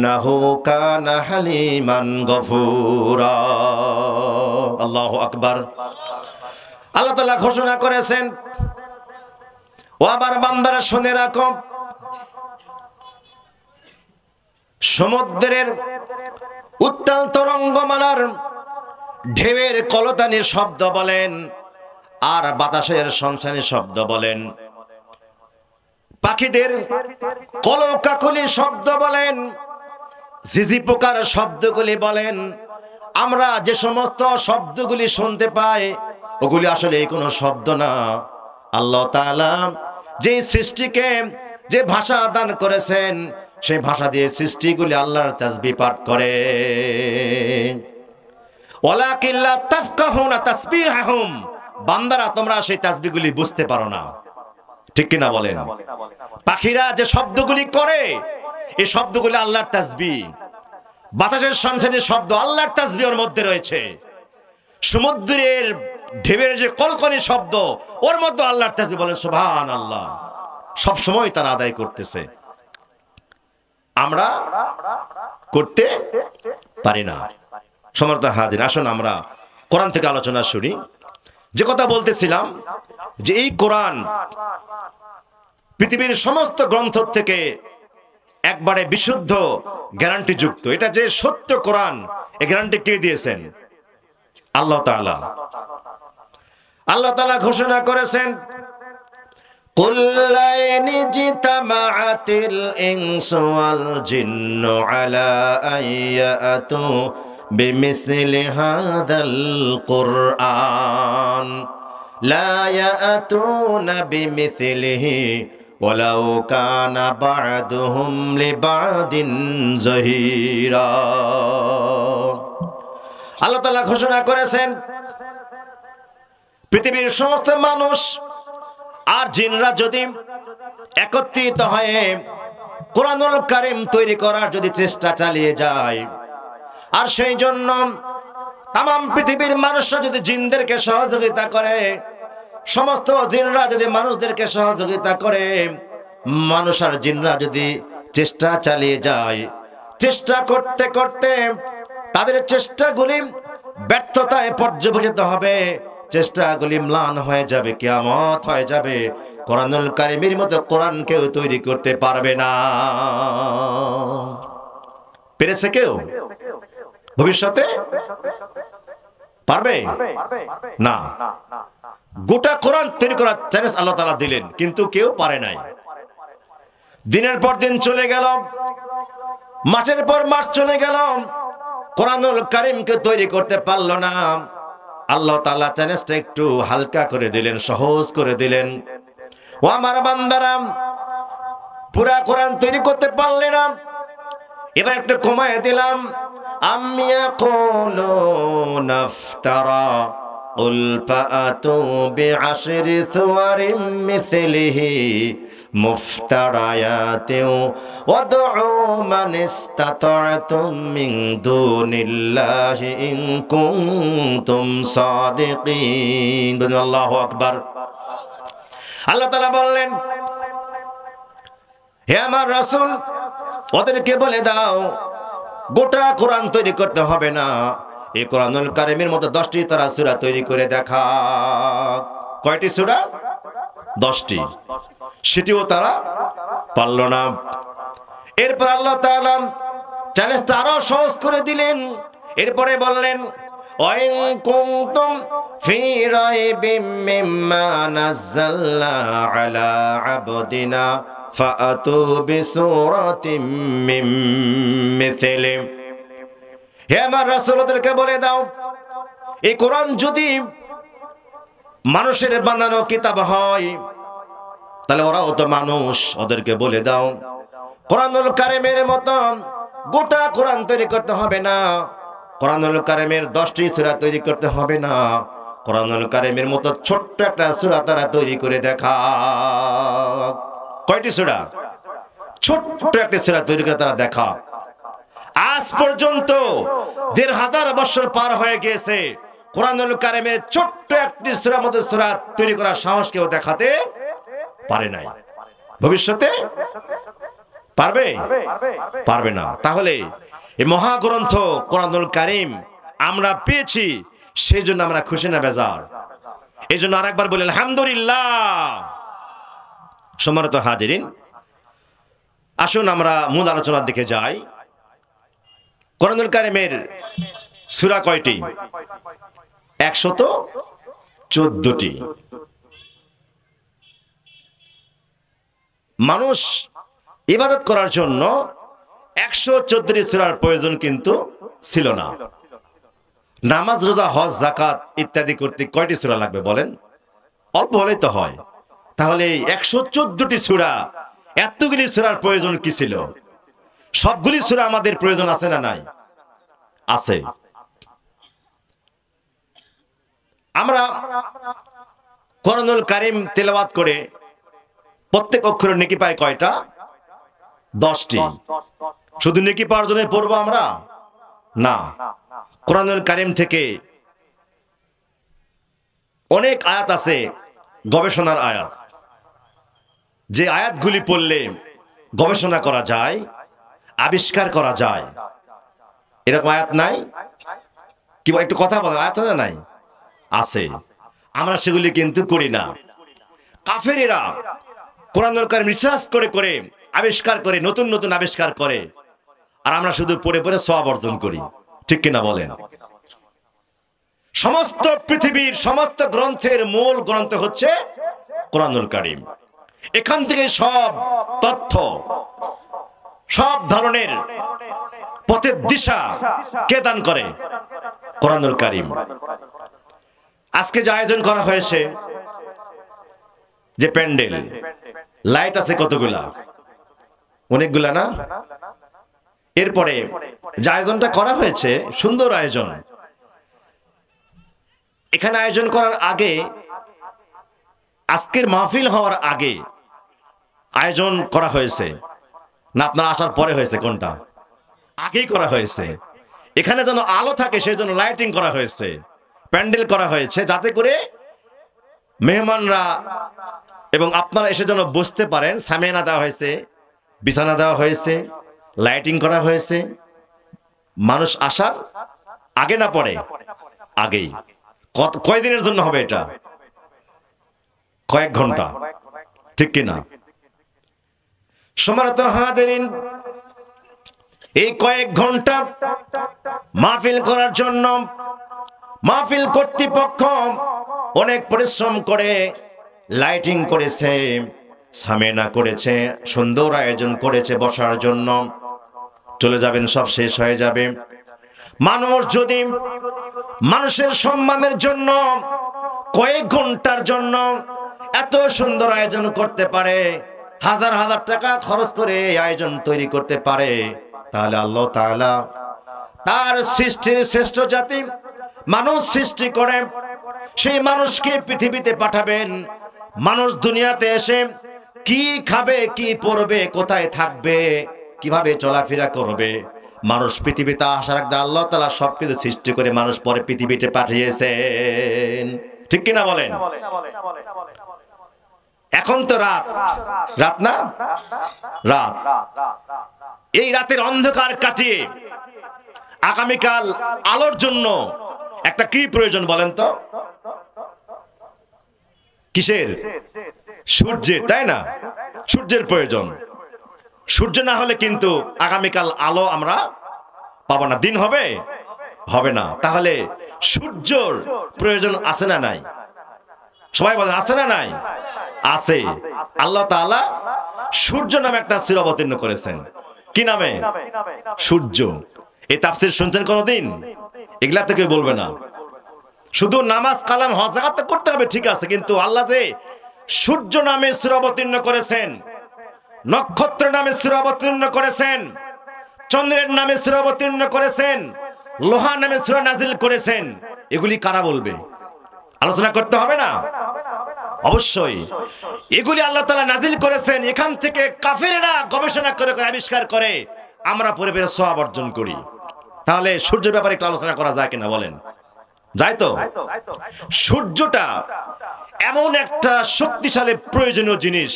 ইন্নাহু কানা হালিমান গফুরা। আল্লাহু আকবার। আল্লাহ তাআলা ঘোষণা করেছেন, ও আমার বান্দারা শুনে রাখো, সমুদ্রের উত্তাল তরঙ্গমালার ঢেউয়ের কলতানি শব্দ বলেন, আর বাতাসের সনসনি শব্দ বলেন, পাখিদের কলকাকলি শব্দ বলেন, ঝিঝি পোকার শব্দগুলি বলেন, আমরা যে সমস্ত শব্দগুলি শুনতে পাই ওগুলি আসলে কোনো শব্দ না। আল্লাহ তাআলা যে সৃষ্টিকে যে ভাষা দান করেছেন সেই ভাষা দিয়ে সৃষ্টিগুলি আল্লাহর তাসবিহ পাঠ করে। ওয়ালাকিন লা তাফকাহুনা তাসবিহাহুম, বান্দারা তোমরা সেই তাসবিহগুলি বুঝতে পারো না। ঠিক কিনা বলেন? পাখিরা যে শব্দগুলি করে এই শব্দগুলি আল্লাহর তাসবিহ। বাতাসের সনসনি শব্দ আল্লাহর তাসবিহের মধ্যে রয়েছে। সমুদ্রের ঢেউয়ের যে কলকনি শব্দ ওর মধ্যে আল্লাহর তাসবিহ। বলেন সুবহানাল্লাহ। সব সময় তারা আদায় করতেছে, আমরা করতে পারি না। সমর্থ হাজির, আসুন আমরা কোরআন থেকে আলোচনা শুনি। যে কথা বলতেছিলাম যে এই কোরআন পৃথিবীর সমস্ত গ্রন্থ থেকে একবারে বিশুদ্ধ গ্যারান্টি যুক্ত। এটা যে সত্য কোরআন, এই গ্যারান্টি কে দিয়েছেন? আল্লাহ তাআলা। আল্লাহ তাআলা ঘোষণা করেছেন, কুল লা ইনজিতামাআতিল ইনসু ওয়াল জিন্নু আলা আইয়াতু বিমিসলি হাযাল কুরআন লা ইয়াতুনা বিমিসলিহি ওয়ালাউ কানা বা'দুহুম লিবা'দিন যাহিরা। আল্লাহ তাআলা ঘোষণা করেছেন, পৃথিবীর সমস্ত মানুষ আর জিনরা যদি একত্রিত হয়ে কোরআনুল কারীম তৈরি করার যদি চেষ্টা চালিয়ে যায়, আর সেই জন্য তামাম পৃথিবীর মানুষরা যদি জিনদেরকে সহযোগিতা করে, সমস্ত জিনরা যদি মানুষদেরকে সহযোগিতা করে, মানুষ আর জিনরা যদি চেষ্টা চালিয়ে যায়, চেষ্টা করতে করতে তাদের চেষ্টাগুলি ব্যর্থতায় পর্যবসিত হবে, চেষ্টাগুলি ম্লান হয়ে যাবে, কিয়ামত হয়ে যাবে। কোরআনুল কারীমের মতো কোরআন কেউ তৈরি করতে পারবে না। পেরেছে কেউ? ভবিষ্যতে পারবে না। গোটা কোরআন তৈরি করার চ্যালেঞ্জ আল্লাহ তাআলা দিলেন, কিন্তু কেউ পারে নাই। দিনের পর দিন চলে গেল, মাসের পর মাস চলে গেল, কোরআনুল কারীমকে তৈরি করতে পারল না। আল্লাহ তাআলা চ্যালেঞ্জটা একটু হালকা করে দিলেন, সহজ করে দিলেন। ও আমার বান্দারা, পুরা কোরআন তৈরি করতে পারলে না, এবার একটু কমায় দিলাম। আম ইয়াকুলুনা ইফতারা কুল ফাআতু বিআশরি সুওয়ারিম মিসলিহি মুফতারায়াতিন ওয়াদউ মান ইসতাতা'তুম মিন দুনিল্লাহি ইন কুনতুম সাদিকিন। আল্লাহু আকবার। আল্লাহ তাআলা বললেন, হে আমার রাসূল, ওদেরকে বলে দাও গোটা কোরআন তৈরি করতে হবে না, এই কোরআনুল কারীমের মতো 10টি তারা সূরা তৈরি করে দেখা। কয়টি সূরা? 10টি। সেটিও তারা পারল না। এরপর আল্লাহ তাআলা চ্যালেঞ্জটা আরো সহজ করে দিলেন। এরপরে বললেন, ওয়াইন কুনতুম ফি রাইবিম মিম্মা নাযালনা আলা আবদিনা ফাআতু বিসূরাতিম মিন মিথলি। হে আমার রাসূল, ওদেরকে বলে দাও, এই কোরআন যদি মানুষের বানানো কিতাব হয় তাহলে ওরাও তো মানুষ, ওদেরকে বলে দাও কোরআনুল কারীমের মতো গোটা কোরআন তৈরি করতে হবে না, কোরআনুল কারীমের 10টি সূরা তৈরি করতে হবে না, কোরআনুল কারীমের মতো ছোট্ট একটা সূরা তারা তৈরি করে দেখা। কয়টি সূরা? ছোট্ট একটা সূরা তৈরি করে তারা দেখা। আজ পর্যন্ত ১৫০০ বছর পার হয়ে গিয়েছে, কোরআনুল কারীমের ছোট্ট একটি সূরার মধ্যে সূরা তৈরি করার সাহস কেউ দেখাতে পারে নাই। ভবিষ্যতে পারবে? পারবে না। তাহলে এই মহাগ্রন্থ কোরআনুল কারীম আমরা পেয়েছি, সেই জন্য আমরা খুশি না বেজার? এই জন্য আরেকবার বলি আলহামদুলিল্লাহ। সম্মানিত হাজিরিন, আসুন আমরা মূল আলোচনার দিকে যাই। কোরআনুল কারীমের সূরা কয়টি? 114টি। মানুষ ইবাদত করার জন্য 114টি সূরার প্রয়োজন কিন্তু ছিল না। নামাজ, রোজা, হজ, যাকাত ইত্যাদি করতে কয়টি সূরা লাগবে বলেন? অল্প হলেই তো হয়। তাহলে 114টি সূরা, এতগুলি সূরার প্রয়োজন কি ছিল? সবগুলি সূরা আমাদের প্রয়োজন আছে না নাই? আছে। আমরা কোরআনুল কারীম তেলাওয়াত করে প্রত্যেক অক্ষরের নেকি পাই কয়টা? 10টি। শুধু নেকি পাওয়ার জন্য পড়বো আমরা? না। কোরআনুল কারীম থেকে অনেক আয়াত আছে গবেষণার আয়াত, যে আয়াতগুলি পড়লে গবেষণা করা যায়, আবিষ্কার করা যায়। এরকম আয়াত নাই? কি একটু কথা বলেন, আয়াত আছে না নাই? আছে। আমরা সেগুলি কিন্তু করি না। কাফেরেরা কোরআনুল কারীম রিসার্চ করে করে আবিষ্কার করে, নতুন নতুন আবিষ্কার করে, আর আমরা শুধু পড়ে পড়ে সওয়াব অর্জন করি। ঠিক কিনা বলেন? সমস্ত পৃথিবীর সমস্ত গ্রন্থের মূল গ্রন্থ হচ্ছে কোরআনুল কারীম। এখান থেকে সব তথ্য, সব ধরনের পথের দিশা কে দান করে? কোরআনুল কারীম। আজকে যে আয়োজন করা হয়েছে, যে প্যান্ডেল, লাইট আছে কতগুলা? অনেকগুলা না? এরপরে যে আয়োজনটা করা হয়েছে, সুন্দর আয়োজন। এখানে আয়োজন করার আগে, আজকের মাহফিল হওয়ার আগে আয়োজন করা হয়েছে না আপনারা আসার পরে হয়েছে? কোনটা? আগেই করা হয়েছে। এখানে যেন আলো থাকে সেই জন্য লাইটিং করা হয়েছে, প্যান্ডেল করা হয়েছে, যাতে করে মেহমানরা এবং আপনারা এসে যেন বসতে পারেন। সামিয়ানা দেওয়া হয়েছে, বিছানা দেওয়া হয়েছে, লাইটিং করা হয়েছে। মানুষ আসার আগে না পরে? আগেই। কয়দিনের জন্য হবে এটা? কয়েক ঘন্টা। ঠিক কিনা? সম্মানিত হাজিরিন, এই কয়েক ঘন্টা মাহফিল করার জন্য মাহফিল কর্তৃপক্ষ অনেক পরিশ্রম করে লাইটিং করেছে, সামিয়ানা করেছে, সুন্দর আয়োজন করেছে বসার জন্য। চলে যাবেন, সব শেষ হয়ে যাবে। মানুষ যদি মানুষের সম্মানের জন্য কয়েক ঘন্টার জন্য এত সুন্দর আয়োজন করতে পারে, হাজার হাজার টাকা খরচ করে এই আয়োজন তৈরি করতে পারে, তাহলে আল্লাহ তাআলা তার সৃষ্টির শ্রেষ্ঠ জাতি মানুষ সৃষ্টি করে সেই মানুষকে পৃথিবীতে পাঠাবেন। মানুষ দুনিয়াতে এসে কি খাবে, কি পরবে, কোথায় থাকবে, কিভাবে চলাফেরা করবে, মানুষ পৃথিবীতে আসার আগে আল্লাহ তাআলা সবকিছু সৃষ্টি করে মানুষ পরে পৃথিবীতে পাঠিয়েছেন। ঠিক কিনা বলেন? এখন তো রাত, রাত না? রাত। এই রাতের অন্ধকার কাটিয়ে আগামীকাল আলোর জন্য একটা কি প্রয়োজন বলেন তো? কিসের? সূর্যের, তাই না? সূর্যের প্রয়োজন। সূর্য না হলে কিন্তু আগামীকাল আলো আমরা পাবো না। দিন হবে? হবে না। তাহলে সূর্যর প্রয়োজন আছে না নাই? সবাই বলেন, আছে না নাই? আছে। আল্লাহ তাআলা সূর্য নামে একটা সূরা অবতীর্ণ করেছেন। কি নামে? সূর্য। এই তাফসীর শুনছেন কোনদিন? এগুলা তো কেউ বলবে না। শুধু নামাজ, কালাম, হজ, যাকাত করতে হবে, ঠিক আছে, কিন্তু আল্লাহ যে সূর্য নামে সূরা অবতীর্ণ করেছেন, নক্ষত্র নামে সূরা অবতীর্ণ করেছেন, চন্দ্রের নামে সূরা অবতীর্ণ করেছেন, লোহা নামে সূরা নাজিল করেছেন, এগুলি কারা বলবে? আলোচনা করতে হবে না? অবশ্যই। এগুলি আল্লাহ তাআলা নাজিল করেছেন, এখান থেকে কাফেরেরা গবেষণা করে করে আবিষ্কার করে আমরা পরে পরে সওয়াব অর্জন করি। তাহলে সূর্যের ব্যাপারে একটু আলোচনা করা যায় কিনা বলেন? যায় তো? সূর্যটা এমন একটা শক্তিশালী প্রয়োজনীয় জিনিস,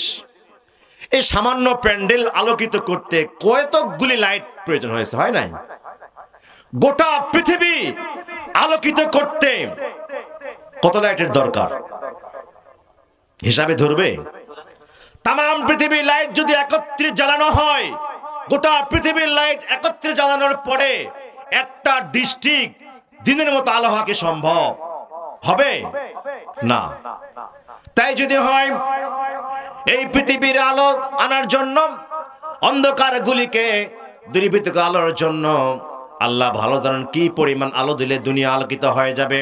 এই সামান্য প্যান্ডেল আলোকিত করতে কতগুলি লাইট প্রয়োজন হয়েছে, হয় নাই? গোটা পৃথিবী আলোকিত করতে কত লাইটের দরকার হিসাবে ধরবে? তাম পৃথিবী লাইট যদি একত্রে জ্বালানো হয়, গোটা পৃথিবীর লাইট একত্রে জ্বালানোর পরে একটা ডিস্ট্রিক্ট দিনের মতো আলো হওয়া কি সম্ভব হবে? না। তাই যদি হয়, এই পৃথিবীর আলো আনার জন্য, অন্ধকার গুলিকে দূরীভূত আলোর জন্য আল্লাহ ভালো জানেন কি পরিমাণ আলো দিলে দুনিয়া আলোকিত হয়ে যাবে।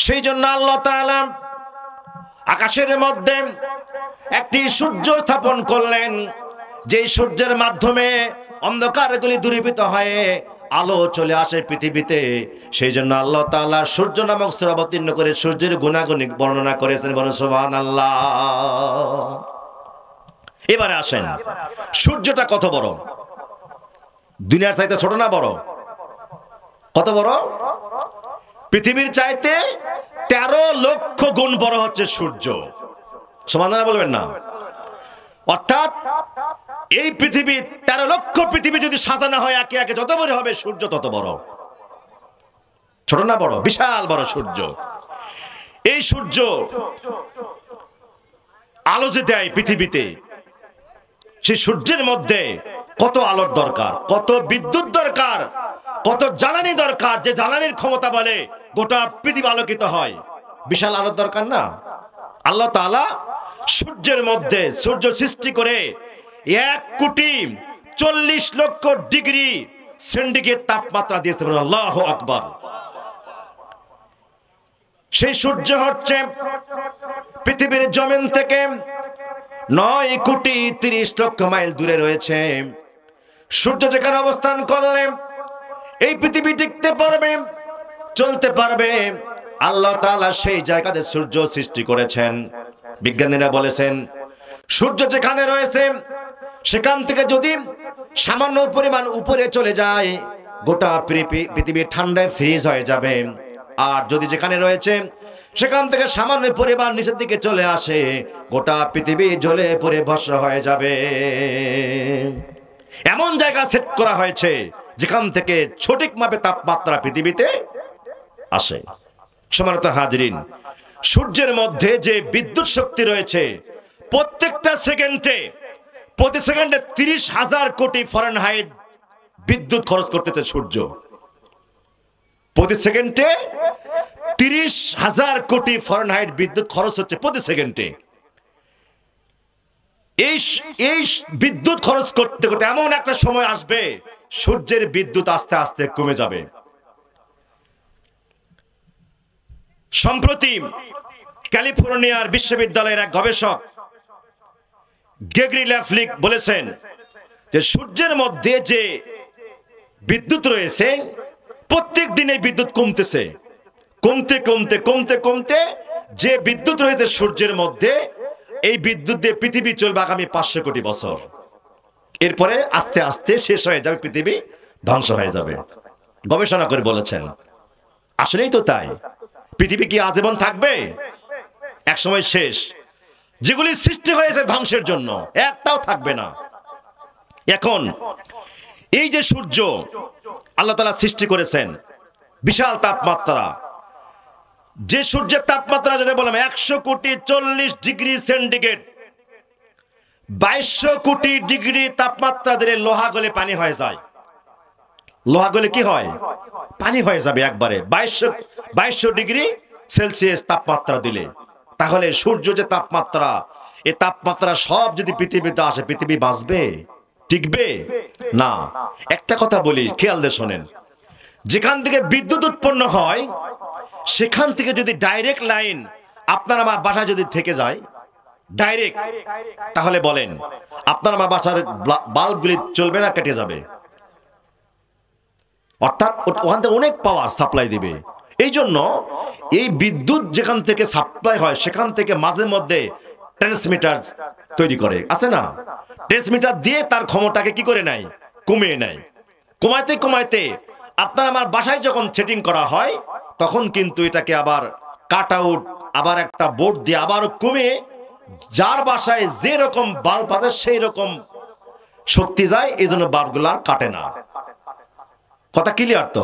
সেই জন্য আল্লাহ তাআলা আকাশের মধ্যে একটি সূর্য স্থাপন করলেন, যে সূর্যের মাধ্যমে অন্ধকারগুলি দূরীভূত হয়ে আলো চলে আসে পৃথিবীতে। সেই জন্য আল্লাহ তাআলা সূর্য নামক সূরা অবতীর্ণ করে সূর্যের গুণাগুণ বর্ণনা করেছেন। বলেন সুবহানাল্লাহ। এবারে আসেন, সূর্যটা কত বড়? দুনিয়ার চাইতে ছোট না বড়? কত বড়? পৃথিবীর চাইতে 13 লক্ষ গুণ বড় হচ্ছে সূর্য। সুবহানাল্লাহ বলবেন না? অর্থাৎ এই পৃথিবী 13 লক্ষ পৃথিবী যদি সাজানো হয় একে একে, যত বড় হবে সূর্য তত বড়। ছোট না বড়? বিশাল বড় সূর্য। এই সূর্য আলো যে দেয় পৃথিবীতে, সেই সূর্যের মধ্যে কত আলোর দরকার, কত বিদ্যুৎ দরকার, কত জ্বালানি দরকার, যে জ্বালানির ক্ষমতা বলে গোটা পৃথিবী আলোকিত হয়। বিশাল আলোর দরকার না? আল্লাহ তাআলা সূর্যের মধ্যে সূর্য সৃষ্টি করে 1,40,00,000 ডিগ্রি সেন্টিগ্রেড তাপমাত্রা দিয়েছে। আল্লাহু আকবার। সেই সূর্য হচ্ছে পৃথিবীর জমিন থেকে 9,30,00,000 মাইল দূরে রয়েছে। সূর্য যেখানে অবস্থান করলে এই পৃথিবী টিকতে পারবে, চলতে পারবে। আল্লাহ তাআলা সেই জায়গাতে সূর্য সৃষ্টি করেছেন। বিজ্ঞানীরা বলেছেন, সূর্য যেখানে রয়েছে সেখান থেকে যদি সামান্য পরিমাণ উপরে চলে যায়, গোটা পৃথিবী ঠান্ডায় ফ্রিজ হয়ে যাবে। আর যদি যেখানে রয়েছে সেখান থেকে সামান্য পরিমাণ নিচের দিকে চলে আসে, গোটা পৃথিবী জ্বলে পুড়ে ভস্ম হয়ে যাবে। এমন জায়গা সেট করা হয়েছে যেখান থেকে সঠিক মাপে তাপমাত্রা পৃথিবীতে আসে। সম্মানিত হাজরিন, সূর্যের মধ্যে যে বিদ্যুৎ শক্তি রয়েছে, প্রত্যেকটা সেকেন্ডে, প্রতি সেকেন্ডে 30,000 কোটি ফারেনহাইট বিদ্যুৎ খরচ করতেছে সূর্য। প্রতি সেকেন্ডে 30,000 কোটি ফারেনহাইট বিদ্যুৎ খরচ হচ্ছে প্রতি সেকেন্ডে। এই বিদ্যুৎ খরচ করতে করতে এমন একটা সময় আসবে সূর্যের বিদ্যুৎ আস্তে আস্তে কমে যাবে। সম্প্রতি ক্যালিফোর্নিয়ার বিশ্ববিদ্যালয়ের এক গবেষক গ্রেগরি ল্যাফলিক বলেছেন যে সূর্যের মধ্যে যে বিদ্যুৎ রয়েছে, প্রত্যেক দিনে বিদ্যুৎ কমতেছে। কমতে কমতে কমতে কমতে যে বিদ্যুৎ রয়েছে সূর্যের মধ্যে, এই বিদ্যুৎ দিয়ে পৃথিবী চলবে আগামী 500 কোটি বছর। এরপরে আস্তে আস্তে শেষ হয়ে যাবে, পৃথিবী ধ্বংস হয়ে যাবে। গবেষণা করে বলেছেন, আসলেই তো তাই। পৃথিবী কি আজীবন থাকবে? একসময় শেষ। যেগুলি সৃষ্টি হয়েছে ধ্বংসের জন্য, একটাও থাকবে না। এখন এই যে সূর্য আল্লাহ তাআলা সৃষ্টি করেছেন, বিশাল তাপমাত্রা, যে সূর্যের তাপমাত্রা যেটা বললাম 140 ডিগ্রি সেন্টিগ্রেড, 2200 কোটি ডিগ্রি তাপমাত্রা দিলে লোহা গলে পানি হয়ে যায়। লোহা গলে কি হয়? পানি হয়ে যাবে একবারে 2200 ডিগ্রি সেলসিয়াস তাপমাত্রা দিলে। তাহলে সূর্য যে তাপমাত্রা, এই তাপমাত্রা সব যদি পৃথিবীতে আসে, পৃথিবী বাঁচবে? টিকবে না। একটা কথা বলি, খেয়াল দিয়ে শোনেন। যেখান থেকে বিদ্যুৎ উৎপন্ন হয় সেখান থেকে যদি ডাইরেক্ট লাইন আপনার আমার বাসায় যদি থেকে যায় ডাইরেক্ট, তাহলে বলেন আপনার আমার বাসার বাল্বগুলি চলবে না, কেটে যাবে? অর্থাৎ ওখান থেকে অনেক পাওয়ার সাপ্লাই দিবে। এই জন্য এই বিদ্যুৎ যেখান থেকে সাপ্লাই হয় সেখান থেকে মাঝে মধ্যে ট্রান্সমিটার তৈরি করে, আছে না? ট্রান্সমিটার দিয়ে তার ক্ষমতাকে কি করে নেয়? কমিয়ে নেয়। কমাইতে কমাইতে আপনার আমার বাসায় যখন সেটিং করা হয়, তখন কিন্তু এটাকে আবার কাট আউট, আবার একটা বোর্ড দিয়ে আবারও কমিয়ে যার বাসায় যে রকম বাল্ব আছে সেই রকম শক্তি যায়, এই জন্য বাল্বগুলো আর কাটে না। কথা ক্লিয়ার তো?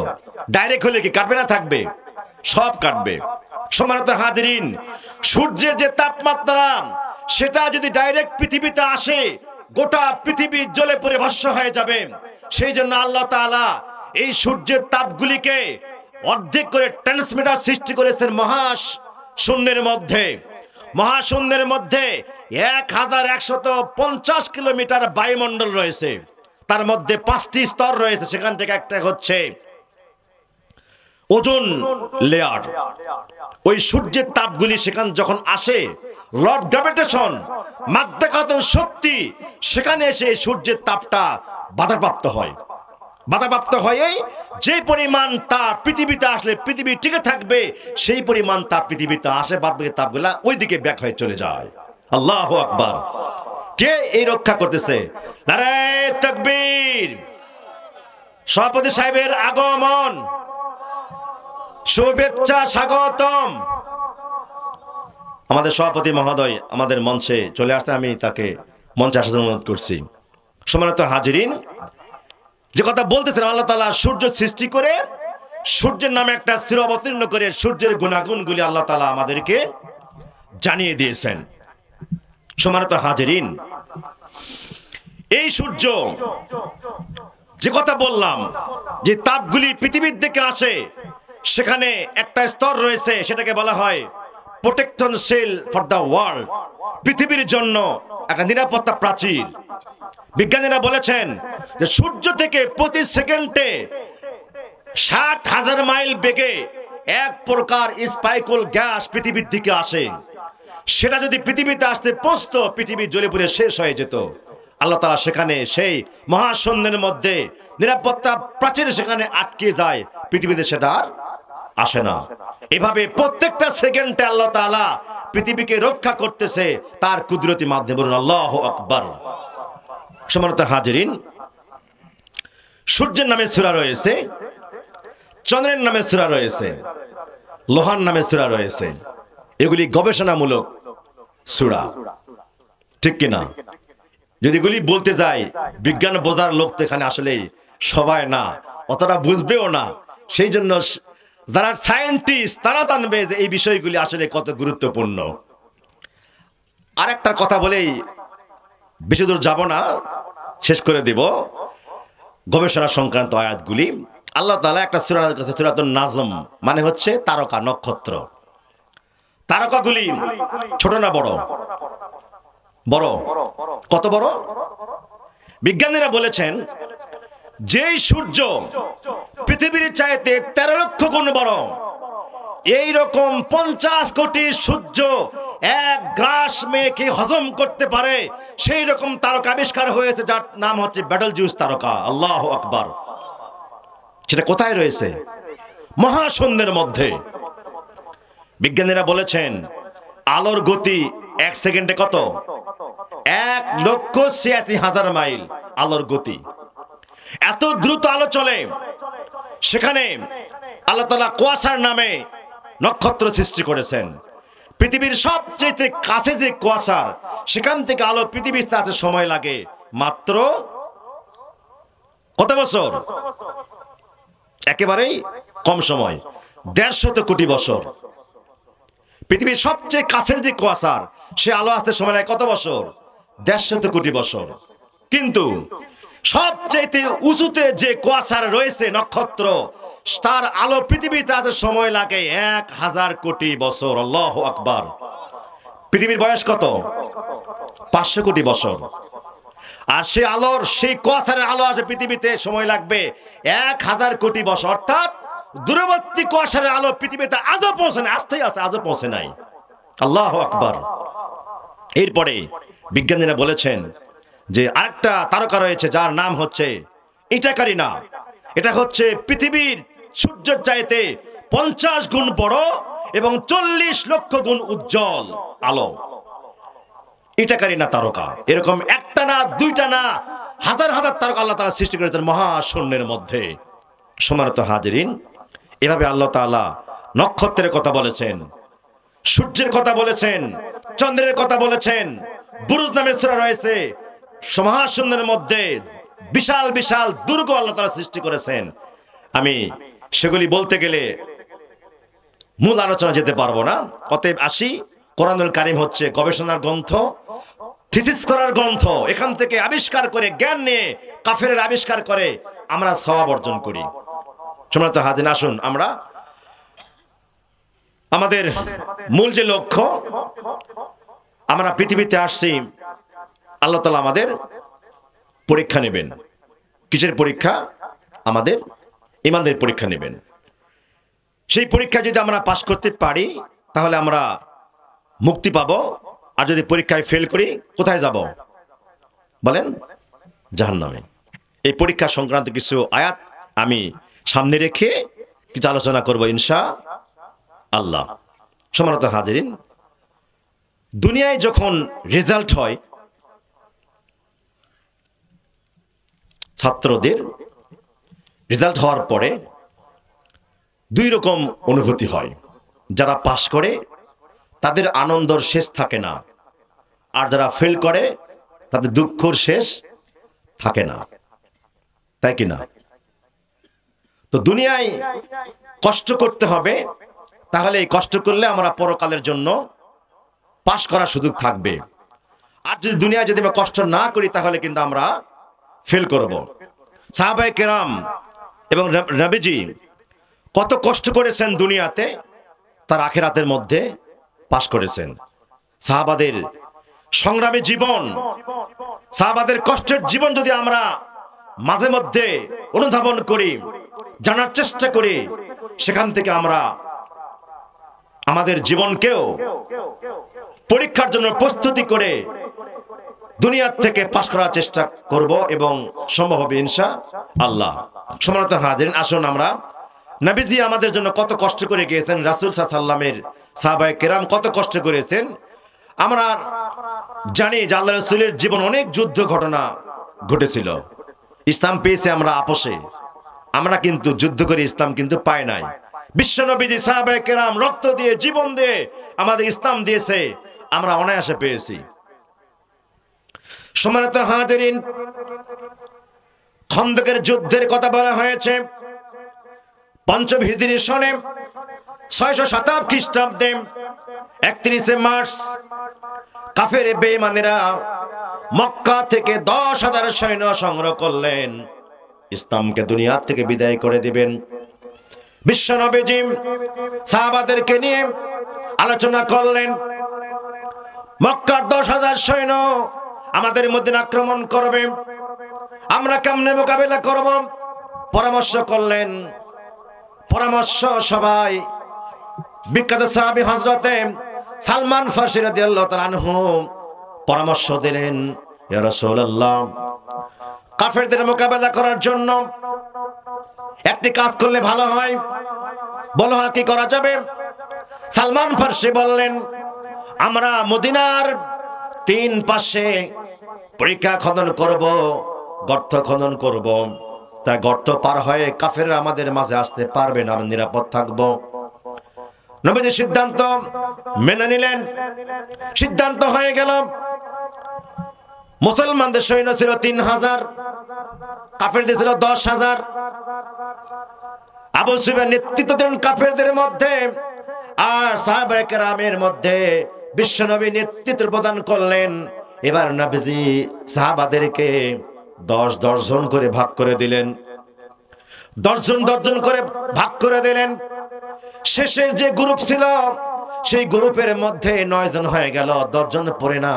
ডাইরেক্ট হলে কি কাটবে না থাকবে? সব কাটবে। সম্মানিত হাজিরিন, সূর্যের যে তাপমাত্রা সেটা যদি ডাইরেক্ট পৃথিবীতে আসে গোটা পৃথিবী জ্বলে পুড়ে ভস্ম হয়ে যাবে। সেই জন্য আল্লাহ তাআলা এই সূর্যের তাপগুলিকে অর্ধেক করে ট্রান্সমিটার সৃষ্টি করেছেন মহাশূন্যের মধ্যে। মহাশূন্যের মধ্যে 1150 কিলোমিটার বায়ুমণ্ডল রয়েছে, তার মধ্যে 5টি স্তর রয়েছে। সেখান থেকে একটা হচ্ছে ওজোন লেয়ার। ওই সূর্যের তাপগুলি সেখান যখন আসে, ল অফ গ্র্যাভিটেশন, মাধ্যাকর্ষণ শক্তি, সেখানে এসে সূর্যের তাপটা বাধাপ্রাপ্ত হয়। বাধাপ্রাপ্ত হয়ে যে পরিমাণ তাপ পৃথিবীতে আসলে পৃথিবী টিকে থাকবে, সেই পরিমাণ তাপ পৃথিবীতে আসে, বাদ বাকি তাপগুলা ওইদিকে ব্যাক হয়ে চলে যায়। আল্লাহু আকবার। কে এই রক্ষা করতেছে? নারায়ে তাকবীর। সভাপতি সাহেবের আগমন, শুভেচ্ছা, স্বাগতম। আমাদের সভাপতি মহোদয় আমাদের মঞ্চে চলে আসতে আমি তাকে মঞ্চে আসার অনুরোধ করছি। সম্মানিত হাজিরিন, যে কথা বলতেছেন, আল্লাহ তাআলা সূর্য সৃষ্টি করে সূর্যের নামে একটা সূরা অবতীর্ণ করে সূর্যের গুণাগুণগুলি আল্লাহ তাআলা আমাদেরকে জানিয়ে দিয়েছেন। সম্মানিত হাজিরিন, এই সূর্য যে কথা বললাম, যে তাপগুলি পৃথিবীর দিকে আসে, সেখানে একটা স্তর রয়েছে, সেটাকে বলা হয় প্রোটেকশন শিল ফর দ্য ওয়ার্ল্ড, পৃথিবীর জন্য একটা নিরাপত্তা প্রাচীর। বিজ্ঞানীরা বলেছেন যে সূর্য থেকে প্রতি সেকেন্ডে 60,000 মাইল বেগে এক প্রকার স্পাইকল গ্যাস পৃথিবীর দিকে আসে। সেটা যদি পৃথিবীতে আসতে পৌঁছতো, পৃথিবী জ্বলে পুড়ে শেষ হয়ে যেত। আল্লাহ তাআলা সেখানে সেই মহাশূন্যের মধ্যে নিরাপত্তা প্রাচীর সেখানে আটকে যায়, পৃথিবীতে সেটা আর আসে না। এভাবে প্রত্যেকটা সেকেন্ডে আল্লাহ তাআলা পৃথিবীকে রক্ষা করতেছে তার কুদরতি মাধ্যমে। বলুন আল্লাহু আকবার। সম্মানিত হাজিরিন, সূর্যের নামে সূরা রয়েছে, চন্দ্রের নামে সূরা রয়েছে, লোহার নামে সূরা রয়েছে। এগুলি গবেষণামূলক সূরা, ঠিক কিনা? যদি এগুলি বলতে যাই, বিজ্ঞান বোঝার লোক তো এখানে আসলে সবাই না, অতটা বুঝবেও না। সেই জন্য যারা সায়েন্টিস্ট তারা জানবে যে এই বিষয়গুলি আসলে কত গুরুত্বপূর্ণ। আর একটা কথা বলেই বেশি দূর যাব না, শেষ করে দেব গবেষণা সংক্রান্ত আয়াতগুলি। আল্লাহ তাআলা একটা সূরা আছে, সূরাতুন নাজম, মানে হচ্ছে তারকা, নক্ষত্র। তারকাগুলি ছোট না বড়? বড়। কত বড়? বিজ্ঞানীরা বলেছেন যেই সূর্য পৃথিবীর চাইতে 13 লক্ষ গুণ বড়, এই রকম 50 কোটি সূর্য এক গ্রাস মেঘকে হজম করতে পারে, সেই রকম তারকা আবিষ্কার হয়েছে, যার নাম হচ্ছে বেটেলজিউস তারকা। আল্লাহু আকবার। সেটা কোথায় রয়েছে? মহাশূন্যের মধ্যে। বিজ্ঞানীরা বলেছেন আলোর গতি 1 সেকেন্ডে কত? 1,86,000 মাইল আলোর গতি। এত দ্রুত আলো চলে। সেখানে আল্লাহ তাআলা কুয়াশার নামে নক্ষত্র সৃষ্টি করেছেন। পৃথিবীর সবচেয়ে কাছে যে কুয়াশার, সেখান থেকে আলো পৃথিবীর কাছে সময় লাগে মাত্র কত বছর? একেবারেই কম সময়, 150 কোটি বছর। পৃথিবীর সবচেয়ে কাছের যে কুয়াশার, সে আলো আসতে সময় লাগে কত বছর? 150 কোটি বছর। কিন্তু সবচেয়ে উঁচুতে যে কুয়াশার রয়েছে নক্ষত্র, তার আলো পৃথিবীতে আসতে সময় লাগে 1000 কোটি বছর। আল্লাহু আকবার। পৃথিবীর বয়স কত? 500 কোটি বছর। আর সে আলোর, সেই কুয়াশার আলো আসবে পৃথিবীতে সময় লাগবে 1000 কোটি বছর। অর্থাৎ দূরবর্তী কুয়াশার আলো পৃথিবীতে আজও পৌঁছে নাই, আসতেই আছে, আজও পৌঁছে নাই। আল্লাহু আকবার। এরপরে বিজ্ঞানীরা বলেছেন যে আরেকটা তারকা রয়েছে, যার নাম হচ্ছে ইটাকারিনা। এটা হচ্ছে পৃথিবীর সূর্যের চাইতে 50 গুণ বড় এবং 40 লক্ষ গুণ উজ্জ্বল আলো। ইটাকারিনা তারকা। এরকম একটা না, দুইটা না, হাজার হাজার তারকা আল্লাহ তাআলা সৃষ্টি করেছেন মহাশূন্যের মধ্যে। সম্মানিত হাজিরিন, এভাবে আল্লাহ তাআলা নক্ষত্রের কথা বলেছেন, সূর্যের কথা বলেছেন, চন্দ্রের কথা বলেছেন, বুরুজ নামে সূরা রয়েছে, মহাশূন্যের মধ্যে বিশাল বিশাল দুর্গ আল্লাহ তাআলা সৃষ্টি করেছেন। আমি সেগুলি বলতে গেলে মূল আলোচনা যেতে পারবো না। অতএব আসি, কোরআনুল কারীম হচ্ছে গবেষণার গ্রন্থ, থিসিস করার গ্রন্থ। এখান থেকে আবিষ্কার করে, জ্ঞান নিয়ে কাফেরের আবিষ্কার করে আমরা সওয়াব অর্জন করি। সম্মানিত হাজির, আসুন আমরা আমাদের মূল যে লক্ষ্য, আমরা পৃথিবীতে আসছি, আল্লাহ তাআলা আমাদের পরীক্ষা নেবেন। কিসের পরীক্ষা? আমাদের ঈমানের পরীক্ষা নেবেন। সেই পরীক্ষা যদি আমরা পাশ করতে পারি তাহলে আমরা মুক্তি পাবো, আর যদি পরীক্ষায় ফেল করি কোথায় যাব বলেন? জাহান্নামে। এই পরীক্ষা সংক্রান্ত কিছু আয়াত আমি সামনে রেখে কিছু আলোচনা করব ইনশাআল্লাহ। সম্মানিত হাজিরিন, দুনিয়ায় যখন রেজাল্ট হয়, ছাত্রদের রেজাল্ট হওয়ার পরে দুই রকম অনুভূতি হয়। যারা পাস করে তাদের আনন্দর শেষ থাকে না, আর যারা ফেল করে তাদের দুঃখর শেষ থাকে না, তাই কি না? তো দুনিয়ায় কষ্ট করতে হবে, তাহলে এই কষ্ট করলে আমরা পরকালের জন্য পাস করার সুযোগ থাকবে। আর যদি দুনিয়ায় যদি আমরা কষ্ট না করি তাহলে কিন্তু আমরা ফেল করব। সাহাবায়ে কেরাম এবং নবীজি কত কষ্ট করেছেন দুনিয়াতে, তার আখিরাতের মধ্যে পাস করেছেন। সাহাবাদের সংগ্রামী জীবন, সাহাবাদের কষ্টের জীবন যদি আমরা মাঝে মধ্যে অনুধাবন করি, জানার চেষ্টা করি, সেখান থেকে আমরা আমাদের জীবনকেও পরীক্ষার জন্য প্রস্তুতি করে দুনিয়ার থেকে পাস করার চেষ্টা করব এবং সম্ভব হবে ইনশাআল্লাহ। সম্মানিত হাজিরিন, আসুন আমরা নবীজি আমাদের জন্য কত কষ্ট করে গিয়েছেন, রাসূল সাল্লাল্লাহু আলাইহি ওয়াসাল্লামের সাহাবায়ে কেরাম কত কষ্ট করেছেন। আমরা জানি যে আল্লাহর রাসূলের জীবন অনেক যুদ্ধ ঘটনা ঘটেছিল। ইসলাম পেয়েছে আমরা আপোষে, আমরা কিন্তু যুদ্ধ করে ইসলাম কিন্তু পাই নাই। বিশ্ব নবীজি সাহাবায়ে কেরাম রক্ত দিয়ে, জীবন দিয়ে আমাদের ইসলাম দিয়েছে, আমরা অনায়াসে পেয়েছি। সম্মানিত হাজিরিন, খন্দকের যুদ্ধের কথা বলা হয়েছে পঞ্চম হিজরি সনে 607 খ্রিস্টাব্দে 31 মার্চ কাফের বেঈমানেরা মক্কা থেকে 10,000 সৈন্য সংগ্রহ করলেন, ইসলামকে দুনিয়া থেকে বিদায় করে দিবেন। বিশ্ব নবীজি সাহাবাদেরকে নিয়ে আলোচনা করলেন, মক্কার 10,000 সৈন্য আমাদের মধ্যে আক্রমণ করবে, আমরা কেমনে মোকাবেলা করব? পরামর্শ করলেন। পরামর্শ সবাই বিখ্যাত সাহাবী হযরতে সালমান ফারসি রাদিয়াল্লাহু তাআলা আনহু পরামর্শ দিলেন, ইয়া রাসূলুল্লাহ, কাফেরদের মোকাবেলা করার জন্য একটি কাজ করলে ভালো হয়, বলো কি করা যাবে? সালমান ফারসি বললেন, আমরা মদিনার 3 পাশে পরীক্ষা খনন করব, গর্ত খনন করব, তা গর্ত পার হয়ে কাফেররা আমাদের মাঝে আসতে পারবে না, আমরা নিরাপদ থাকব। নবীজি সিদ্ধান্ত মেনে নিলেন। সিদ্ধান্ত হয়ে গেল। মুসলমানদের সৈন্য ছিল 3,000, কাফেরদের ছিল 10,000। আবু সুফিয়ান নেতৃত্ব দিলেন কাফেরদের মধ্যে, আর সাহাবায়ে কেরামের মধ্যে বিশ্বনবী নেতৃত্ব প্রদান করলেন। এবার নবীজি সাহাবাদেরকে 10 জন করে ভাগ করে দিলেন, 10 জন করে ভাগ করে দিলেন। শেষের যে গ্রুপ ছিল সেই গ্রুপের মধ্যে 9 জন হয়ে গেল, 10 জন পড়ে না।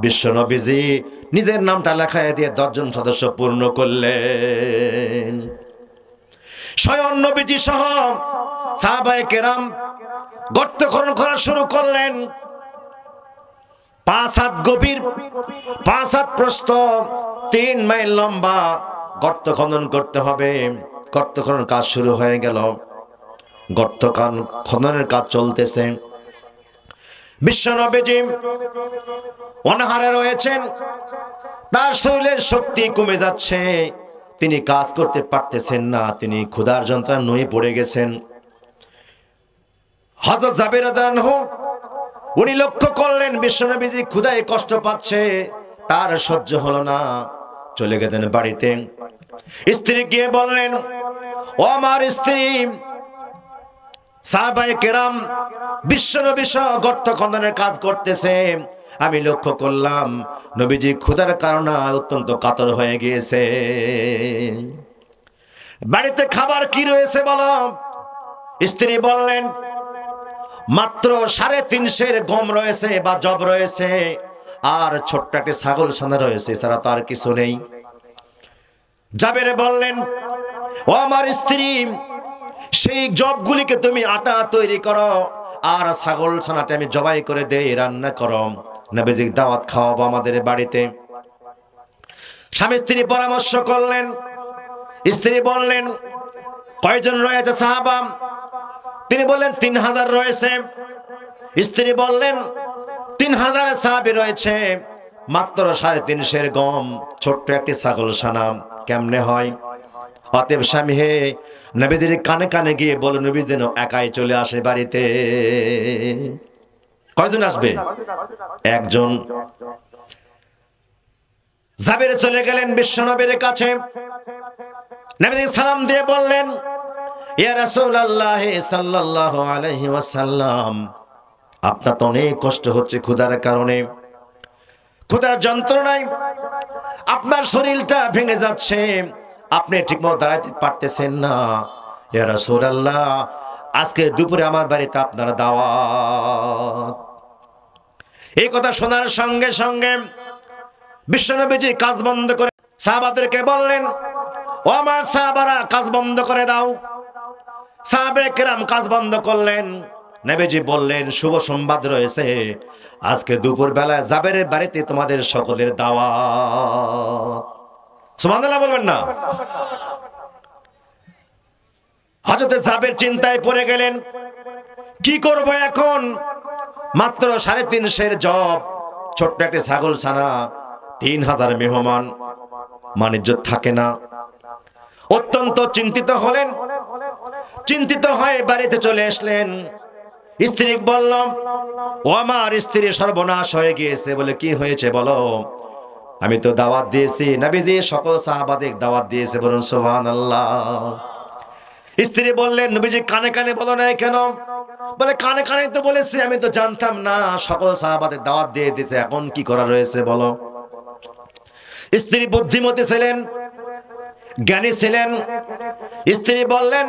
বিশ্ব নবীজি নিজের নামটা লেখায় দিয়ে 10 জন সদস্য পূর্ণ করলেন। স্বয়ং নবীজি সহ সাহাবায়ে কেরাম গর্ত খনন করা শুরু করলেন। 5 হাত গভীর, 5 হাত প্রস্থ, 3 মাইল লম্বা গর্ত খনন করতে হবে। গর্ত খনন কাজ শুরু হয়ে গেল। গর্ত খননের কাজ চলতেছে। বিশ্ব নবীজি অনাহারে রয়েছেন, তার শরীরের শক্তি কমে যাচ্ছে, তিনি কাজ করতে পারতেছেন না, তিনি ক্ষুধার যন্ত্রণায় নুয়ে পড়ে গেছেন। হযরত জাবের রাদিয়াল্লাহু আনহু উনি লক্ষ্য করলেন বিশ্বনবীজি ক্ষুধায় কষ্ট পাচ্ছে, তার সহ্য হলো না, চলে গেলেন বাড়িতে। স্ত্রী গিয়ে বললেন, ও আমার স্ত্রী, সাহাবায়ে কেরাম বিশ্বনবী সহ গর্ত খননের কাজ করতেছে, আমি লক্ষ্য করলাম নবীজি ক্ষুধার কারণে অত্যন্ত কাতর হয়ে গিয়েছে। বাড়িতে খাবার কি রয়েছে বলো? স্ত্রী বললেন, মাত্র 350 গম রয়েছে বা জব রয়েছে, আর ছোট্ট একটি ছাগল ছানা রয়েছে, এছাড়া তার কিছু নেই। জাবের বললেন, ও আমার স্ত্রী, সেই জবগুলিকে তুমি আটা তৈরি করো, আর ছাগল ছানাটা আমি জবাই করে দেই, রান্না করো, নবীজির দাওয়াত খাওয়াবো আমাদের বাড়িতে। স্বামী স্ত্রী পরামর্শ করলেন। স্ত্রী বললেন, কয়জন রয়েছে সাহাবা? তিনি বললেন 3000 রয়েছে। স্ত্রী বললেন, 3000 সাহাবী রয়েছে, মাত্র 350 গম, ছোট্ট একটি ছাগল ছানা, কেমনে হয়? অতএব স্বামী হে, নবীজির কানে কানে গিয়ে বলো নবী যেন একাই চলে আসে বাড়িতে। কয়জন আসবে? একজন। জাবের চলে গেলেন বিশ্বনবীর কাছে। নবীজি সালাম দিয়ে বললেন, ইয়া রাসূলুল্লাহ সাল্লাল্লাহু আলাইহি ওয়াসাল্লাম, আপনার তো অনেক কষ্ট হচ্ছে ক্ষুধার কারণে, ক্ষুধার যন্ত্রণায় আপনার শরীরটা ভেঙে যাচ্ছে, আপনি ঠিকমতো দাঁড়াতে পারতেছেন না। ইয়া রাসূলুল্লাহ, আজকে দুপুরে আমার বাড়িতে আপনার দাওয়াত। এই কথা শোনার সঙ্গে সঙ্গে বিশ্বনবীজি কাজ বন্ধ করে সাহাবাদেরকে বললেন, ও আমার সাহাবারা, কাজ বন্ধ করে দাও। সাহাবায়ে কেরাম কাজ বন্ধ করলেন। নবীজি বললেন, শুভ সংবাদ রয়েছে, আজকে দুপুর বেলায় জাবেরের বাড়িতে তোমাদের সকলের দাওয়াত। সুবহানাল্লাহ বলবেন না? হযরত জাবের চিন্তায় পড়ে গেলেন, কি করব এখন? মাত্র 350 জব, ছোট্ট একটা ছাগল ছানা, 3000 মেহমান, বাণিজ্য থাকে না। অত্যন্ত চিন্তিত হলেন। চিন্তিত হয়ে বাড়িতে চলে আসলেন। স্ত্রী বললাম, ও আমার স্ত্রী, সর্বনাশ হয়ে গিয়েছে। বলে, কি হয়েছে বলো? আমি তো দাওয়াত দিয়েছি, নবীজি সকল সাহাবাদের দাওয়াত দিয়েছে, বলুন সুবহানাল্লাহ। স্ত্রী বললেন, নবীজি কানে কানে বলো না কেন? বলে, কানে কানে তো বলেছি, আমি তো জানতাম না, সকল সাহাবাদের দাওয়াত দিয়ে দিয়েছে, এখন কি করা রয়েছে বলো। স্ত্রী বুদ্ধিমতী ছিলেন, জ্ঞানী ছিলেন। স্ত্রী বললেন,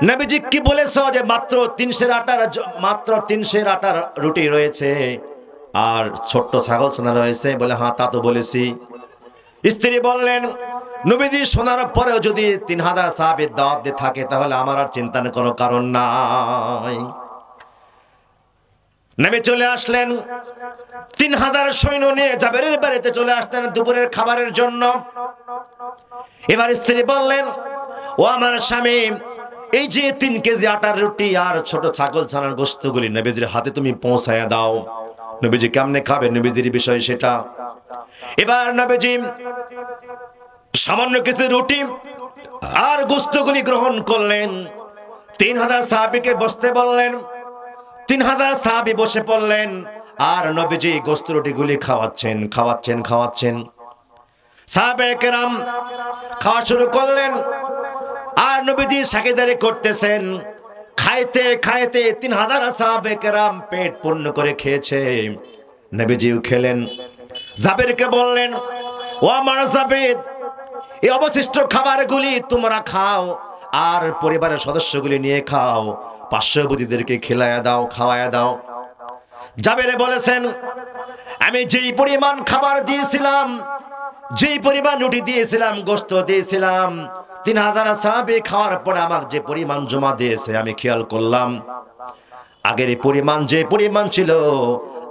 নবীজি কি বলেছো যে মাত্র 300 আটার রুটি রয়েছে আর ছোট্ট ছাগল ছানা রয়েছে? বলে, হ্যাঁ তা তো বলেছি। স্ত্রী বললেন, নবীজি শোনার পরেও যদি 3000 সাহাবীর দাওয়াত দিয়ে থাকে, তাহলে আমার আর চিন্তার কোনো কারণ নাই। নবী চলে আসলেন, 3000 সৈন্য নিয়ে জাবেরের বাড়িতে চলে আসলেন দুপুরের খাবারের জন্য। এবার স্ত্রী বললেন, ও আমার স্বামী, এই যে 3 কেজি আটার রুটি আর ছোট ছাগল ছানার গোশতগুলি নবীজির হাতে তুমি পৌঁছায়া দাও। নবীজি কেমনে খাবে, নবীজির বিষয় সেটা। এবার নবীজি সামান্য কিছু রুটি আর গোশতগুলি গ্রহণ করলেন। 3000 সাহাবীকে বসতে বললেন। 3000 সাহাবী বসে পড়লেন, আর নবীজি গোশত রুটিগুলি খাওয়াচ্ছেন। সাহাবায়ে কেরাম খাওয়া শুরু করলেন, আর নবীজি সাকিদারি করতেছেন। খাইতে খাইতে 3000 সাহাবায়ে কেরাম পেট পূর্ণ করে খেয়েছে। নবীজিও খেলেন। জাবেরকে বললেন, ও আমার জাবের, এই অবশিষ্ট খাবারগুলি তোমরা খাও, আর পরিবারের সদস্যগুলি নিয়ে খাও, পার্শ্ববর্তীদেরকে খাওয়ায়া দাও। জাবেরে বলেছেন, আমি যেই পরিমাণ খাবার দিয়েছিলাম, যেই পরিমাণ রুটি দিয়েছিলাম, গোশত দিয়েছিলাম, 3000 সাহাবী খাওয়ার পরে আমাকে যে পরিমাণ জমা দিয়েছে, আমি খেয়াল করলাম আগের এই পরিমাণ যে পরিমাণ ছিল,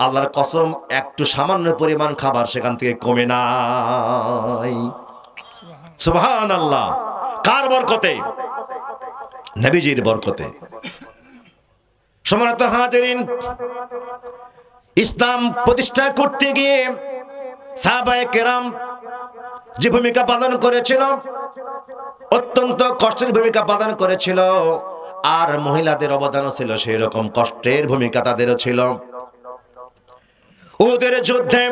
আল্লাহর কসম একটু সামান্য পরিমাণ খাবার সেখান থেকে কমে নাই। সুবহানাল্লাহ। কার বরকতে? নবীজির বরকতে। সম্মানিত হাজিরিন, ইসলাম প্রতিষ্ঠা করতে গিয়ে সাহাবায়ে কেরাম যে ভূমিকা পালন করেছিল, অত্যন্ত কষ্টের ভূমিকা পালন করেছিল, আর মহিলাদের অবদানও ছিল সেই রকম কষ্টের ভূমিকা তাদেরও ছিল। উহুদের যুদ্ধে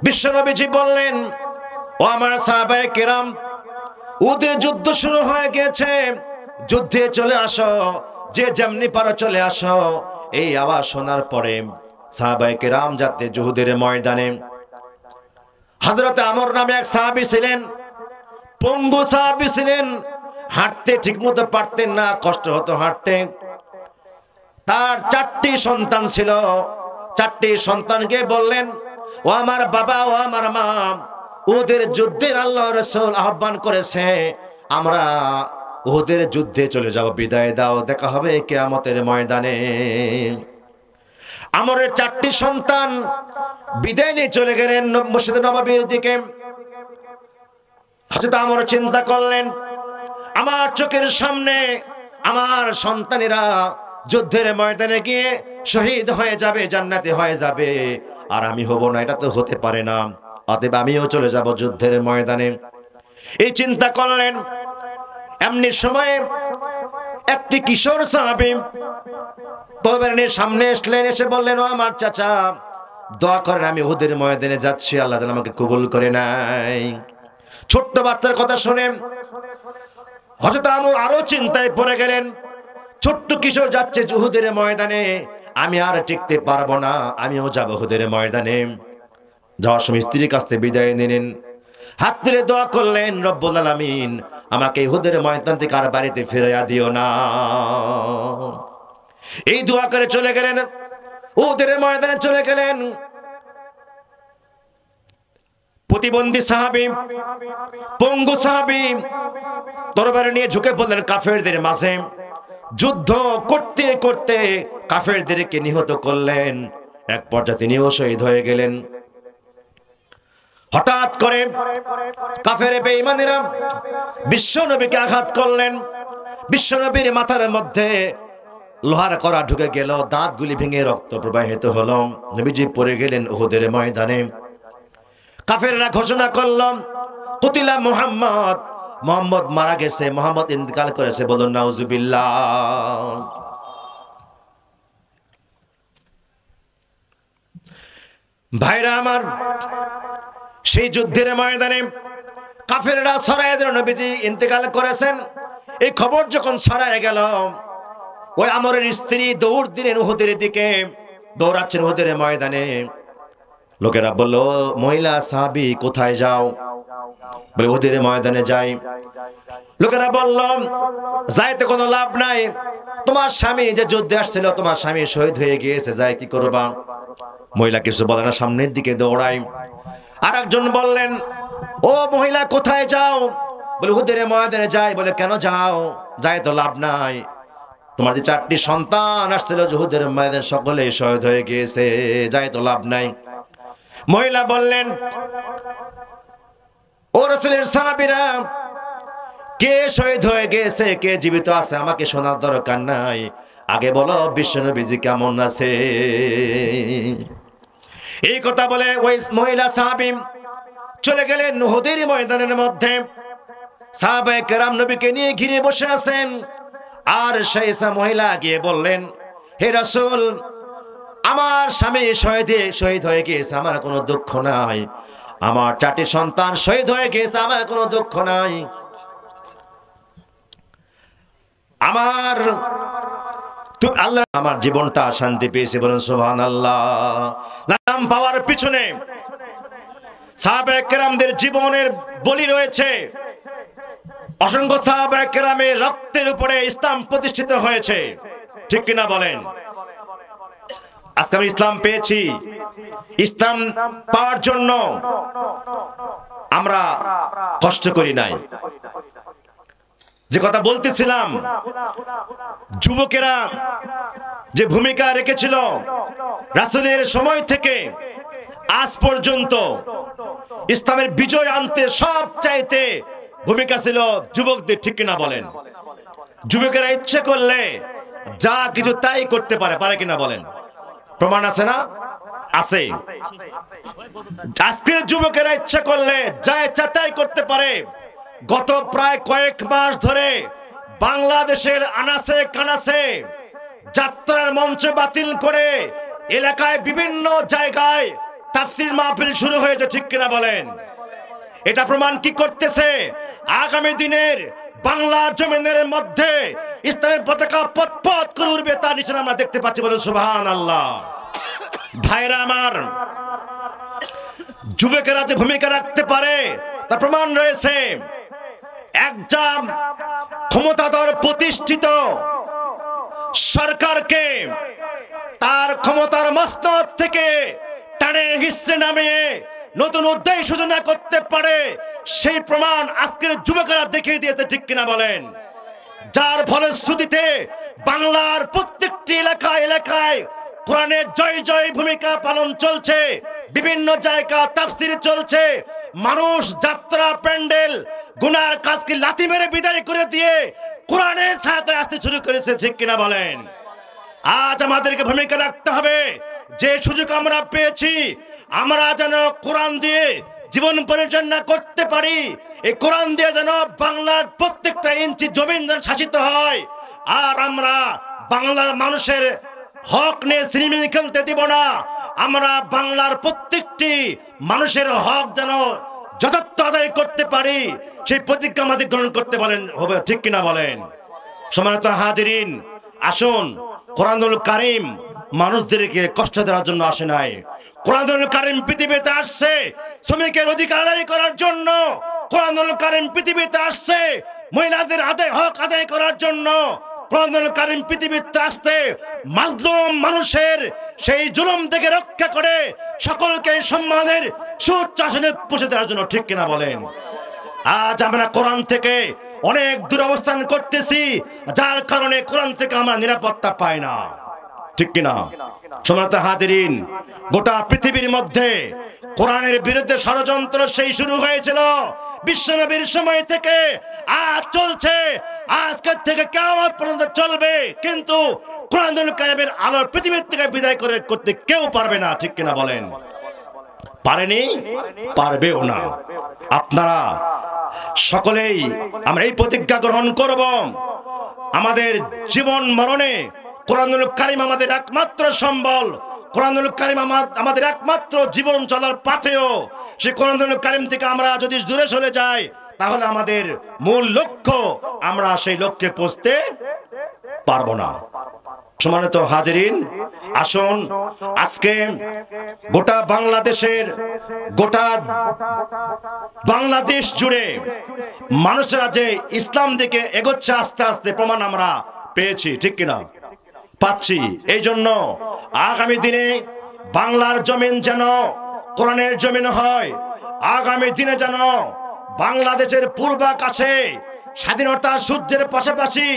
বিশ্বনবীজি বললেন, ও আমার সাহাবায়ে কেরাম, উহুদের যুদ্ধ শুরু হয়ে গেছে, যুদ্ধে চলে আসো, যে যেমনি পারো চলে আসো। এই আওয়াজ শোনার পরে সাহাবায়ে কেরাম যাতে উহুদের ময়দানে, হযরত আমর নামে এক সাহাবী ছিলেন, পঙ্গু সাহাবী ছিলেন, হাঁটতে ঠিকমতো পারতেন না, কষ্ট হতো হাঁটতে। তার 4টি সন্তান ছিল। 4টি সন্তানকে বললেন, ও আমার বাবা, ও আমার মা, উহুদের যুদ্ধের আল্লাহ রাসূল আহ্বান করেছে, আমরা উহুদের যুদ্ধে চলে যাব, বিদায় দাও, দেখা হবে কিয়ামতের ময়দানে। আমরের 4টি সন্তান বিদায় নিয়ে চলে গেলেন মসজিদ নববীর দিকে। হযরত আমর চিন্তা করলেন, আমার চোখের সামনে আমার সন্তানেরা যুদ্ধের ময়দানে গিয়ে শহীদ হয়ে যাবে, জান্নাতে হয়ে যাবে, আর আমি হব না, এটা তো হতে পারে না, অতএব আমিও চলে যাব যুদ্ধের ময়দানে। এই চিন্তা করলেন। এমনি সময়ে একটি কিশোর সাহাবী তরবারি নিয়ে সামনে আসলেন, এসে বললেন, ও আমার চাচা, দোয়া করেন, আমি উহুদের ময়দানে যাচ্ছি, আল্লাহ যেন আমাকে কবুল করে নাই। ছোট্ট বাচ্চার কথা শুনে হযরত আমর আরো চিন্তায় পড়ে গেলেন। ছোট্ট কিশোর যাচ্ছে উহুদের ময়দানে, আমি আর টিকতে পারবো না, আমিও যাব উহুদের ময়দানে। যাওয়ার সময় স্ত্রীর কাছ থেকে বিদায় নিলেন, হাত তুলে দোয়া করলেন, রব্বুল আলামিন, আমাকে উহুদের ময়দান থেকে আর বাড়িতে ফিরাইয়া দিও না। এই দোয়া করে চলে গেলেন, উহুদের ময়দানে চলে গেলেন। প্রতিবন্ধী সাহাবী, পঙ্গু সাহাবী তরবারি নিয়ে ঝুঁকে পড়লেন কাফেরদের মাঝে। যুদ্ধ করতে করতে কাফেরদেরকে নিহত করলেন। এক পর্যায়ে তিনিও শহীদ হয়ে গেলেন। হঠাৎ করে কাফের বেঈমানেরা বিশ্বনবীকে আঘাত করলেন। বিশ্বনবীর মাথার মধ্যে লোহার কড়া ঢুকে গেল, দাঁতগুলি ভেঙে রক্ত প্রবাহিত হলো। নবীজি পড়ে গেলেন উহুদের ময়দানে। কাফেররা ঘোষণা করল, কুতিলা মুহাম্মদ, মুহাম্মদ মারা গেছে, মুহাম্মদ ইন্তেকাল করেছে, বলুন নাউজুবিল্লাহ। ভাইরা আমার, সেই যুদ্ধের ময়দানে কাফেররা ছড়াইয়া দিল নবীজি ইন্তেকাল করেছেন। এই খবর যখন ছড়ায় গেল, ওই আমরের স্ত্রী দৌড় দিলেন উহুদের দিকে, দৌড়াচ্ছেন উহুদের ময়দানে। লোকেরা বলল, মহিলা সাহাবী কোথায় যাও? বলে উহুদের ময়দানে যাই। লোকেরা বলল, যাইতে কোনো লাভ নাই, তোমার স্বামী যে যুদ্ধে আসছিল, তোমার স্বামী শহীদ হয়ে গিয়েছে, যাই কি করবা? মহিলা কিছু বলে না, সামনের দিকে দৌড়ায়। আর একজন বললেন, ও মহিলা কোথায় যাও? বলে উহুদের ময়দানে যাই। বলে কেন যাও? যাই তো লাভ নাই, তোমার যে 4টি সন্তান আসছিল উহুদের ময়দানে সকলে শহীদ হয়ে গিয়েছে, যাই তো লাভ নাই। মহিলা বললেন, ও রাসূলের সাহাবীরা, কে শহীদ হয়ে গেছে, কে জীবিত আছে, আমাকে শোনার দরকার নাই, আগে বলো বিশ্বনবীজি কেমন আছে। এই কথা বলে ওই মহিলা সাহাবী চলে গেলেন উহুদের ময়দানের মধ্যে। সাহাবায়ে কেরাম নবীকে নিয়ে ঘিরে বসে আছেন। আর সেই মহিলা গিয়ে বললেন, হে রাসূল, আমার স্বামী শহীদ হয়ে গিয়েছে, আমার কোনো দুঃখ নাই, আমার 4টি সন্তান শহীদ হয়ে গিয়েছে, আমার কোনো দুঃখ নাই, আমার আল্লাহ আমার জীবনটা শান্তি পেয়েছে, বলেন সুবহানাল্লাহ। নাম পাওয়ার পিছনে সাহাবায়ে কেরামদের জীবনের বলি রয়েছে। অসংখ্য সাহাবায়ে কেরামের রক্তের উপরে ইসলাম প্রতিষ্ঠিত হয়েছে, ঠিক কিনা বলেন? আজকে আমি ইসলাম পেয়েছি, ইসলাম পাওয়ার জন্য আমরা কষ্ট করি নাই। যে কথা বলতেছিলাম, যুবকেরা যে ভূমিকা রেখেছিল রাসূলের সময় থেকে আজ পর্যন্ত ইসলামের বিজয় আনতে সবচাইতে ভূমিকা ছিল যুবকদের, ঠিক কিনা বলেন? যুবকেরা ইচ্ছে করলে যা কিছু তাই করতে পারে, পারে কিনা বলেন? প্রমাণ আছে না? আছে। আজকের যুবকেরা ইচ্ছা করলে যা ইচ্ছা তাই করতে পারে। গত প্রায় কয়েক মাস ধরে বাংলাদেশের আনাচে কানাচে যাত্রার মঞ্চ বাতিল করে এলাকায় বিভিন্ন জায়গায় তাফসীর মাহফিল শুরু হয়েছে, ঠিক কিনা বলেন? এটা প্রমাণ কি করতেছে? আগামী দিনের বাংলার জমিনের মধ্যে ইসলামের পতাকা পথ করে উঠবে, তার নিশানা আমরা দেখতে পাচ্ছি। বলেন সুবহানাল্লাহ। ভাইরা আমার, যুবকেরা যে ভূমিকা রাখতে পারে তার প্রমাণ রয়েছে। একজন ক্ষমতাধর প্রতিষ্ঠিত সরকারকে তার ক্ষমতার মসনদ থেকে টানে হিস্ট্রে নামিয়ে নতুন অধ্যায় সূচনা করতে পারে, সেই প্রমাণ আজকের যুবকেরা দেখিয়ে দিয়েছে, ঠিক কিনা বলেন? যার ফলশ্রুতিতে বাংলার প্রত্যেকটি এলাকায় কোরআনের জয় জয় ভূমিকা পালন চলছে, বিভিন্ন জায়গা তাফসীর চলছে, মানুষ যাত্রা প্যান্ডেল গুনার কাজকে লাথি মেরে বিদায় করে দিয়ে কোরআনের ছায়াতলে আসতে শুরু করেছে, ঠিক কিনা বলেন? আজ আমাদেরকে ভূমিকা রাখতে হবে। যে সুযোগ আমরা পেয়েছি, আমরা যেন কোরআন দিয়ে জীবন পরিচালনা করতে পারি। এই কোরআন দিয়ে যেন বাংলার প্রত্যেকটা ইঞ্চি জমিন যেন শাসিত হয়। আর আমরা বাংলার মানুষের হক নিয়ে সিনেমিনি খেলতে দিব না। আমরা বাংলার প্রত্যেকটি মানুষের হক যেন যথার্থ আদায় করতে পারি, সেই প্রতিজ্ঞা আমাদের গ্রহণ করতে বলেন হবে, ঠিক কিনা বলেন? সম্মানিত হাজিরিন, আসুন, কোরআনুল কারীম মানুষদেরকে কষ্ট দেওয়ার জন্য আসে নাই। কোরআনুল কারীম পৃথিবীতে আসছে শ্রমিকের অধিকার আদায় করার জন্য। কোরআনুল কারীম পৃথিবীতে আসছে মহিলাদের হক আদায় করার জন্য। কোরআনুল কারীম পৃথিবীতে আসছে মাজলুম মানুষের সেই জুলুম থেকে রক্ষা করে সকলকে সম্মানের সুউচ্চ আসনে পৌঁছে দেওয়ার জন্য, ঠিক কিনা বলেন? আজ আমরা কোরআন থেকে অনেক দূর অবস্থান করতেছি, যার কারণে কোরআন থেকে আমরা নিরাপত্তা পাই না, ঠিক কিনা? সম্মানিত হাজিরিন, গোটা পৃথিবীর মধ্যে কোরআনের বিরুদ্ধে ষড়যন্ত্র সেই শুরু হয়েছিল বিশ্বনবীর সময় থেকে, আজ চলছে, আজকের থেকে কিয়ামত পর্যন্ত চলবে। কিন্তু কোরআনুল কারীমের আলো পৃথিবীর থেকে বিদায় করতে কেউ পারবে না, ঠিক কিনা বলেন? পারেনি, পারবেও না। আপনারা সকলেই আমরা এই প্রতিজ্ঞা গ্রহণ করব, আমাদের জীবন মরণে কোরআনুল কারীম আমাদের একমাত্র সম্বল। কোরআনুল কারীম আমাদের একমাত্র জীবন চলার পাথেয়। সেই কোরআনুল কারীম থেকে আমরা যদি দূরে চলে যাই, তাহলে আমাদের মূল লক্ষ্য, আমরা সেই লক্ষ্যে পৌঁছতে পারবো না। সম্মানিত হাজিরিন, আসুন, আজকে গোটা বাংলাদেশের, গোটা বাংলাদেশ জুড়ে মানুষেরা যে ইসলাম দিকে এগোচ্ছে আস্তে আস্তে, প্রমাণ আমরা পেয়েছি, ঠিক কিনা? পাচ্ছি। এই জন্য আগামী দিনে বাংলার জমিন যেন কোরআনের জমিন হয়। আগামী দিনে যেন বাংলাদেশের পূর্বাকাশে স্বাধীনতার সূর্যের পাশাপাশি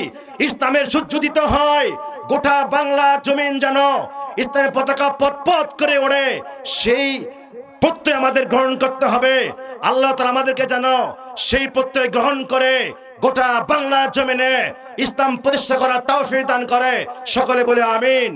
ইসলামের সূর্য উদিত হয়। গোটা বাংলার জমিন যেন ইসলামের পতাকা পথ করে ওড়ে, সেই প্রত্যয় আমাদের গ্রহণ করতে হবে। আল্লাহ তাআলা আমাদেরকে যেন সেই প্রত্যয় গ্রহণ করে গোটা বাংলার জমিনে ইসলাম প্রতিষ্ঠা করার তৌফিক দান করে। সকলে বলে আমিন।